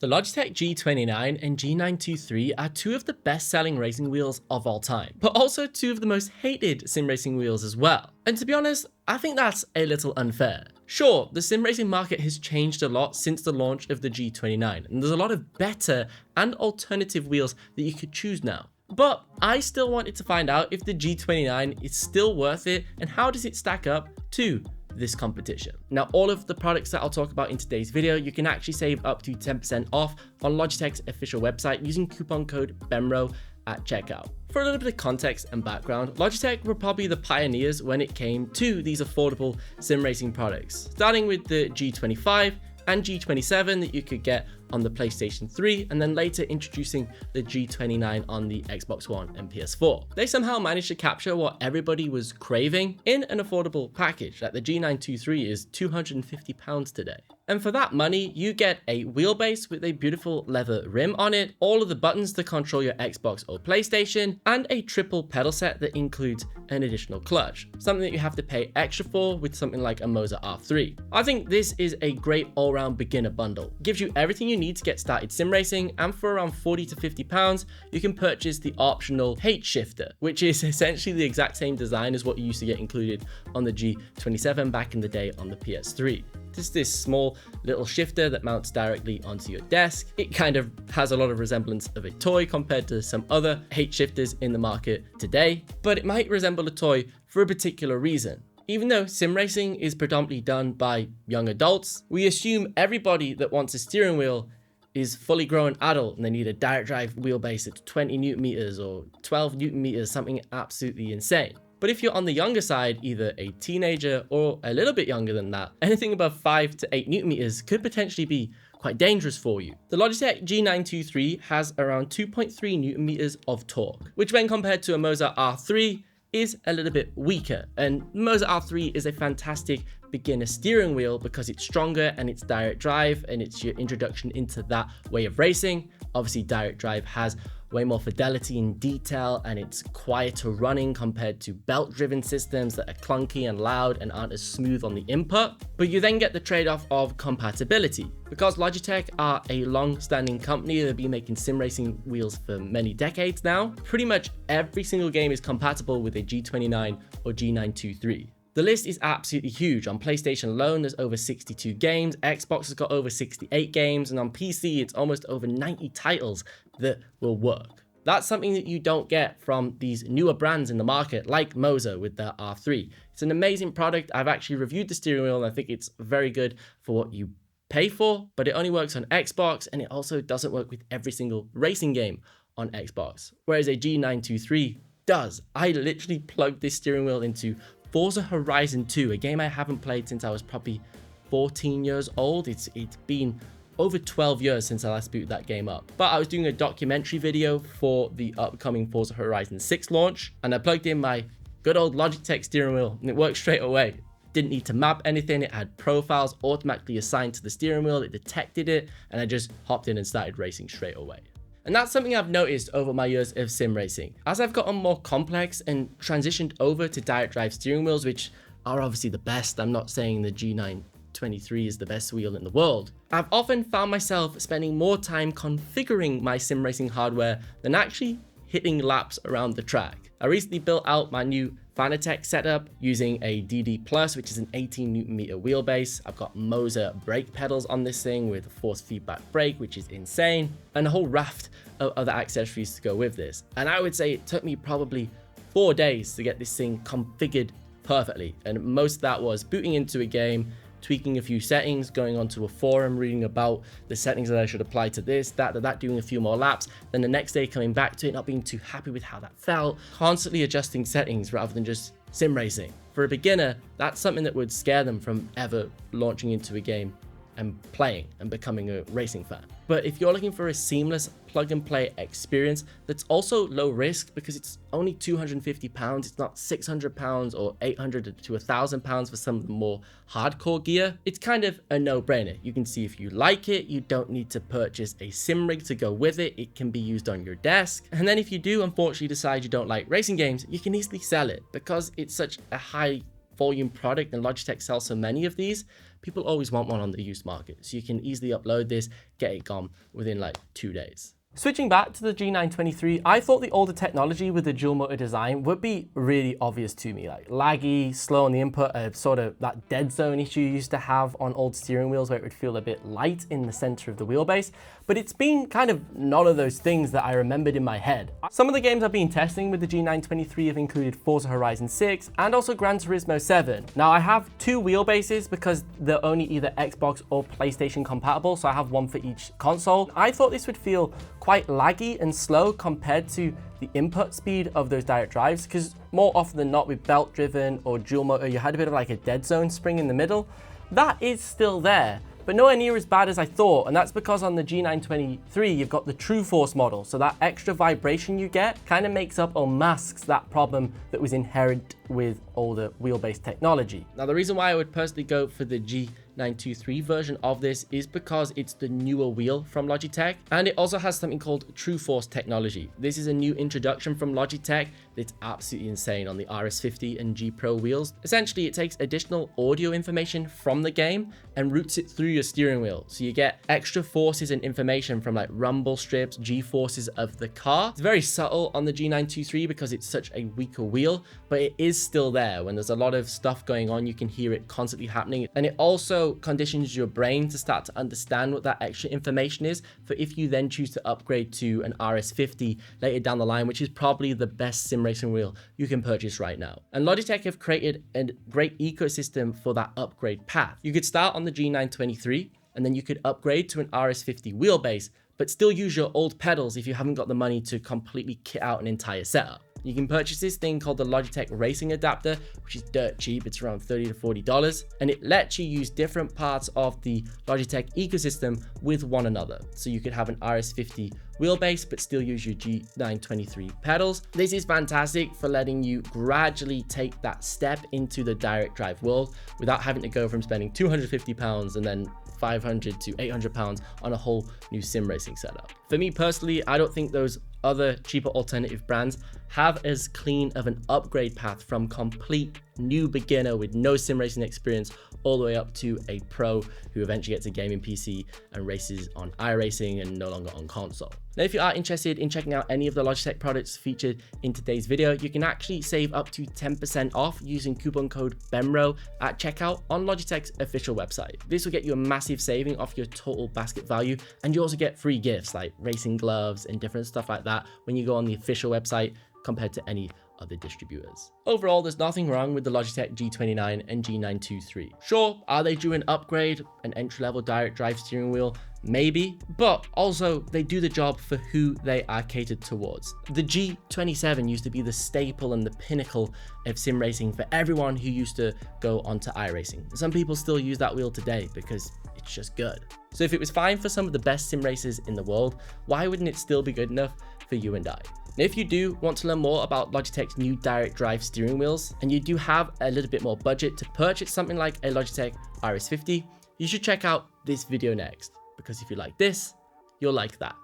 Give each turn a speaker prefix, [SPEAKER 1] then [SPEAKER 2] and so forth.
[SPEAKER 1] The Logitech G29 and G923 are two of the best-selling racing wheels of all time, but also two of the most hated sim racing wheels as well. And to be honest, I think that's a little unfair. Sure, the sim racing market has changed a lot since the launch of the G29, and there's a lot of better and alternative wheels that you could choose now. But I still wanted to find out if the G29 is still worth it and how does it stack up to this competition. Now, all of the products that I'll talk about in today's video, you can actually save up to 10% off on Logitech's official website using coupon code BEMRO at checkout. For a little bit of context and background, Logitech were probably the pioneers when it came to these affordable sim racing products, starting with the G25 and G27 that you could get on the PlayStation 3, and then later introducing the G29 on the Xbox One and PS4. They somehow managed to capture what everybody was craving in an affordable package. Like the G923 is £250 today. And for that money, you get a wheelbase with a beautiful leather rim on it, all of the buttons to control your Xbox or PlayStation, and a triple pedal set that includes an additional clutch, something that you have to pay extra for with something like a Moza R3. I think this is a great all-round beginner bundle. It gives you everything you need to get started sim racing, and for around £40 to £50, you can purchase the optional H shifter, which is essentially the exact same design as what you used to get included on the G27 back in the day on the PS3. Just this small little shifter that mounts directly onto your desk. It kind of has a lot of resemblance of a toy compared to some other H shifters in the market today, but it might resemble a toy for a particular reason. Even though sim racing is predominantly done by young adults, we assume everybody that wants a steering wheel is fully grown adult and they need a direct drive wheelbase at 20 newton meters or 12 newton meters, something absolutely insane. But if you're on the younger side, either a teenager or a little bit younger than that, anything above 5 to 8 newton meters could potentially be quite dangerous for you. The Logitech G923 has around 2.3 newton meters of torque, which when compared to a Moza R3 is a little bit weaker. And Moza R3 is a fantastic beginner steering wheel because it's stronger and it's direct drive and it's your introduction into that way of racing. Obviously, direct drive has way more fidelity and detail, and it's quieter running compared to belt-driven systems that are clunky and loud and aren't as smooth on the input. But you then get the trade-off of compatibility. Because Logitech are a long-standing company that have been making sim racing wheels for many decades now, pretty much every single game is compatible with a G29 or G923. The list is absolutely huge. On PlayStation alone, there's over 62 games, Xbox has got over 68 games, and on PC, it's almost over 90 titles that will work. That's something that you don't get from these newer brands in the market, like Moza with their R3. It's an amazing product. I've actually reviewed the steering wheel, and I think it's very good for what you pay for, but it only works on Xbox, and it also doesn't work with every single racing game on Xbox, whereas a G923 does. I literally plugged this steering wheel into Forza Horizon 2, a game I haven't played since I was probably 14 years old. It's been over 12 years since I last booted that game up. But I was doing a documentary video for the upcoming Forza Horizon 6 launch, and I plugged in my good old Logitech steering wheel, and it worked straight away. Didn't need to map anything. It had profiles automatically assigned to the steering wheel. It detected it, and I just hopped in and started racing straight away. And that's something I've noticed over my years of sim racing. As I've gotten more complex and transitioned over to direct drive steering wheels, which are obviously the best, I'm not saying the G923 is the best wheel in the world, I've often found myself spending more time configuring my sim racing hardware than actually hitting laps around the track. I recently built out my new Fanatec setup using a DD Plus, which is an 18 newton meter wheelbase. I've got Moza brake pedals on this thing with a force feedback brake, which is insane, and a whole raft of other accessories to go with this. And I would say it took me probably 4 days to get this thing configured perfectly. And most of that was booting into a game, tweaking a few settings, going onto a forum, reading about the settings that I should apply to this, that, doing a few more laps, then the next day coming back to it, not being too happy with how that felt, constantly adjusting settings rather than just sim racing. For a beginner, that's something that would scare them from ever launching into a game and playing and becoming a racing fan. But if you're looking for a seamless plug and play experience that's also low risk because it's only £250, it's not £600 or £800 to £1,000 for some of the more hardcore gear, it's kind of a no-brainer. You can see if you like it, you don't need to purchase a sim rig to go with it, it can be used on your desk. And then if you do unfortunately decide you don't like racing games, you can easily sell it because it's such a high volume product and Logitech sells so many of these people always want one on the used market. So you can easily upload this, get it gone within like 2 days. Switching back to the G923, I thought the older technology with the dual motor design would be really obvious to me, like laggy, slow on the input, sort of that dead zone issue you used to have on old steering wheels where it would feel a bit light in the center of the wheelbase. But it's been kind of none of those things that I remembered in my head. Some of the games I've been testing with the G923 have included Forza Horizon 6 and also Gran Turismo 7. Now I have 2 wheelbases because they're only either Xbox or PlayStation compatible, so I have one for each console. I thought this would feel quite laggy and slow compared to the input speed of those direct drives, because more often than not with belt driven or dual motor, you had a bit of like a dead zone spring in the middle. That is still there, but nowhere near as bad as I thought, and that's because on the G923 you've got the TrueForce model, so that extra vibration you get kind of makes up or masks that problem that was inherent with older wheelbase technology. Now the reason why I would personally go for the G923 version of this is because it's the newer wheel from Logitech, and it also has something called TrueForce technology. This is a new introduction from Logitech that's absolutely insane on the RS50 and G Pro wheels. Essentially, it takes additional audio information from the game and routes it through your steering wheel. So you get extra forces and information from like rumble strips, G-forces of the car. It's very subtle on the G923 because it's such a weaker wheel, but it is still there. When there's a lot of stuff going on, you can hear it constantly happening. And it also conditions your brain to start to understand what that extra information is for if you then choose to upgrade to an RS50 later down the line, which is probably the best sim racing wheel you can purchase right now. And Logitech have created a great ecosystem for that upgrade path. You could start on the G923 and then you could upgrade to an RS50 wheelbase, but still use your old pedals if you haven't got the money to completely kit out an entire setup. You can purchase this thing called the Logitech Racing Adapter, which is dirt cheap. It's around $30 to $40, and it lets you use different parts of the Logitech ecosystem with one another. So you could have an RS50 wheelbase, but still use your G923 pedals. This is fantastic for letting you gradually take that step into the direct drive world without having to go from spending £250 and then 500 to 800 pounds on a whole new sim racing setup. For me personally, I don't think those other cheaper alternative brands have as clean of an upgrade path from complete new beginner with no sim racing experience all the way up to a pro who eventually gets a gaming PC and races on iRacing and no longer on console. Now, if you are interested in checking out any of the Logitech products featured in today's video, you can actually save up to 10% off using coupon code BEMRO at checkout on Logitech's official website. This will get you a massive saving off your total basket value, and you also get free gifts like racing gloves and different stuff like that when you go on the official website compared to any other distributors. Overall, there's nothing wrong with the Logitech G29 and G923. Sure, are they due an upgrade, an entry-level direct drive steering wheel? Maybe, but also they do the job for who they are catered towards. The G27 used to be the staple and the pinnacle of sim racing for everyone who used to go onto iRacing. Some people still use that wheel today because it's just good. So if it was fine for some of the best sim racers in the world, why wouldn't it still be good enough for you and I? Now, if you do want to learn more about Logitech's new direct drive steering wheels, and you do have a little bit more budget to purchase something like a Logitech RS50, you should check out this video next, because if you like this, you'll like that.